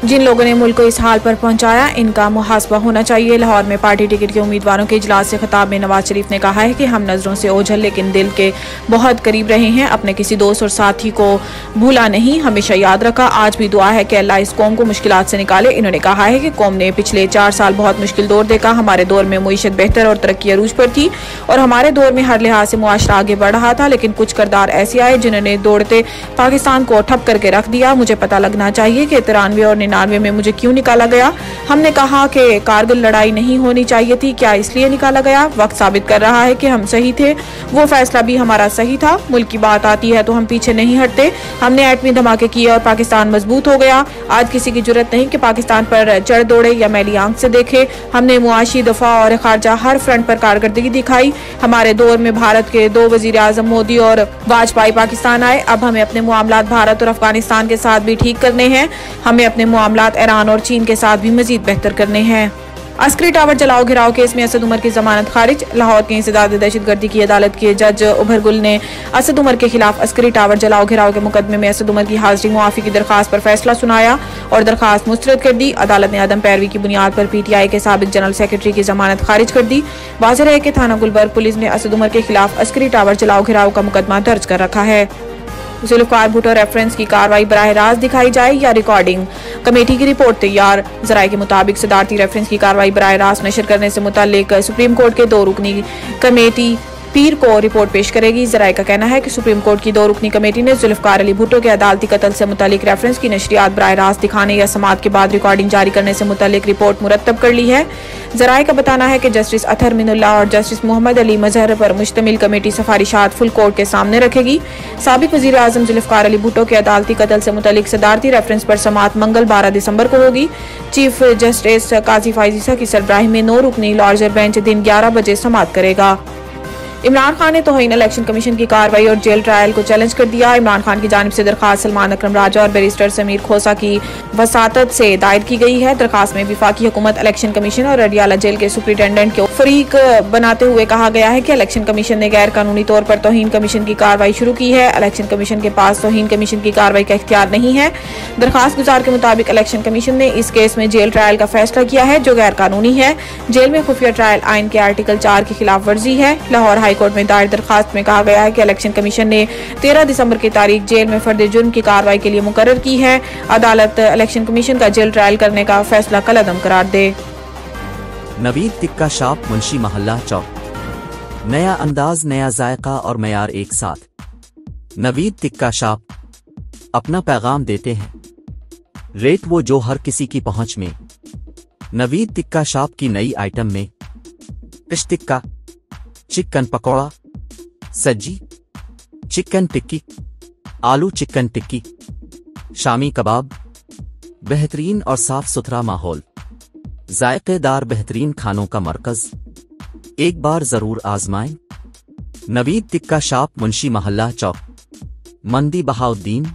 जिन लोगों ने मुल्क को इस हाल पर पहुंचाया इनका मुहासबा होना चाहिए। लाहौर में पार्टी टिकट के उम्मीदवारों के इजलास से खिताब में नवाज शरीफ ने कहा है कि हम नजरों से ओझल लेकिन दिल के बहुत करीब रहे हैं। अपने किसी दोस्त और साथी को भूला नहीं, हमेशा याद रखा। आज भी दुआ है कि अल्लाह इस कौम को मुश्किलात से निकाले। इन्होंने कहा है कि कौम ने पिछले 4 साल बहुत मुश्किल दौर देखा। हमारे दौर में मुईशत बेहतर और तरक्की अरूज पर थी और हमारे दौर में हर लिहाज से मुआशरा आगे बढ़ रहा था, लेकिन कुछ किरदार ऐसे आए जिन्होंने दौड़ते पाकिस्तान को ठप करके रख दिया। मुझे पता लगना चाहिए कि 93 और 99 में मुझे क्यों निकाला गया। हमने कहा कि कारगिल लड़ाई नहीं होनी चाहिए थी, क्या इसलिए निकाला गया? वक्त साबित कर रहा है कि हम सही थे, वो फैसला भी हमारा सही था। मुल्क की बात आती है तो हम पीछे नहीं हटते। हमने एटमी धमाके किए और पाकिस्तान मजबूत हो गया। आज किसी की जुर्रत नहीं कि पाकिस्तान पर चढ़ दौड़े या मैली आंख से देखे। हमने मुआशी, दफा और खारजा हर फ्रंट पर कारकर्दगी दिखाई। हमारे दौर में भारत के 2 वजीर आजम मोदी और वाजपेयी पाकिस्तान आए। अब हमें अपने मामलात भारत और अफगानिस्तान के साथ भी ठीक करने हैं। हमें अपने मामलात ईरान और चीन के साथ भी मजीद बेहतर करने हैं। अस्करी टावर जलाओ घिराव केस में असद उमर की जमानत खारिज। लाहौर के इंसदाद दहशतगर्दी की अदालत के जज उभर गुल ने असद उमर के खिलाफ अस्करी टावर जलाओ घिराव के मुकदमे में असद उमर की हाजिरी मुआफी की दरखास्त पर फैसला सुनाया और दरखास्त मुस्तरद कर दी। अदालत ने अदम पैरवी की बुनियाद पर PTI के साबिक जनरल सेक्रेटरी की जमानत खारिज कर दी। वाज़ेह है कि थाना गुलबर्ग पुलिस ने असद उमर के खिलाफ अस्करी टावर जलाओ घिराव का मुकदमा दर्ज कर रखा है। जुल्फकार भुट्टो रेफरेंस की कार्रवाई बराह रास्त दिखाई जाए या रिकॉर्डिंग? कमेटी की रिपोर्ट तैयार। जराये के मुताबिक सदारती रेफरेंस की कार्रवाई बराह रास्त नशर करने से मुताल्लिक सुप्रीम कोर्ट के 2 रुकनी कमेटी पीर को रिपोर्ट पेश करेगी। जराये का कहना है कि सुप्रीम कोर्ट की 2 रुकनी कमेटी ने जुल्फकार अली भुट्टो के अदालती कत्ल से मुताल्लिक रेफरेंस की नशरियात बराह रास्त दिखाने या समाअत के बाद रिकॉर्डिंग जारी करने से मुताल्लिक रिपोर्ट मुरतब कर ली है। जराये का बताना है कि जस्टिस अतहर मिनुल्लाह और जस्टिस मोहम्मद अली मजहर पर मुश्तमिल कमेटी सफारिशात फुल कोर्ट के सामने रखेगी। साबिक वजीर आजम जुल्फकार अली भुट्टो के अदालती कत्ल से मुताल्लिक सदारती रेफरेंस पर समाअत मंगल 12 दिसंबर को होगी। चीफ जस्टिस काजी फायजीसा की सरबराही में 9 रुकनी लार्जर बेंच दिन 11 बजे समाअत करेगा। इमरान खान ने तौहीन इलेक्शन कमीशन की कार्रवाई और जेल ट्रायल को चैलेंज कर दिया। इमरान खान की जानिब से दरखास्त सलमान अकरम राजा और बैरिस्टर समीर खोसा की वसातत से दायर की गई है। दरखास्त में वफाकी हुकूमत, इलेक्शन कमीशन और अडियाला जेल के सुपरिटेंडेंट को फरीक बनाते हुए कहा गया है कि इलेक्शन कमीशन ने गैर कानूनी तौर पर तौहीन कमीशन की कार्रवाई शुरू की है। इलेक्शन कमीशन के पास तौहीन कमीशन की कार्रवाई का इख्तियार नहीं है। दरखास्त गुजार के मुताबिक इलेक्शन कमीशन ने इस केस में जेल ट्रायल का फैसला किया है जो गैर कानूनी है। जेल में खुफिया ट्रायल आइन के आर्टिकल 4 की खिलाफ वर्जी है। लाहौर हाई कोर्ट में दायर दरखास्त में कहा गया है कि इलेक्शन कमीशन ने 13 दिसंबर की तारीख जेल में फर्द जुर्म की कार्रवाई के लिए मुकर्रर की है। अदालत इलेक्शन कमीशन का जेल ट्रायल करने का फैसला कलअदम करार दे। नवीद टिक्का शॉप, मुंशी मोहल्ला चौक। नया अंदाज, नया जायका और मयार एक साथ। नवीद टिक्का शॉप अपना पैगाम देते हैं, रेट वो जो हर किसी की पहुंच में। नवीद टिक्का शॉप की नई आइटम में फिश टिक्का, चिकन पकौड़ा, सज्जी, चिकन टिक्की, आलू चिकन टिक्की, शामी कबाब, बेहतरीन और साफ सुथरा माहौल, जायकेदार बेहतरीन खानों का मरकज। एक बार जरूर आजमाएं। नवीद टिक्का शॉप, मुंशी मोहल्ला चौक, मंदी बहाउद्दीन।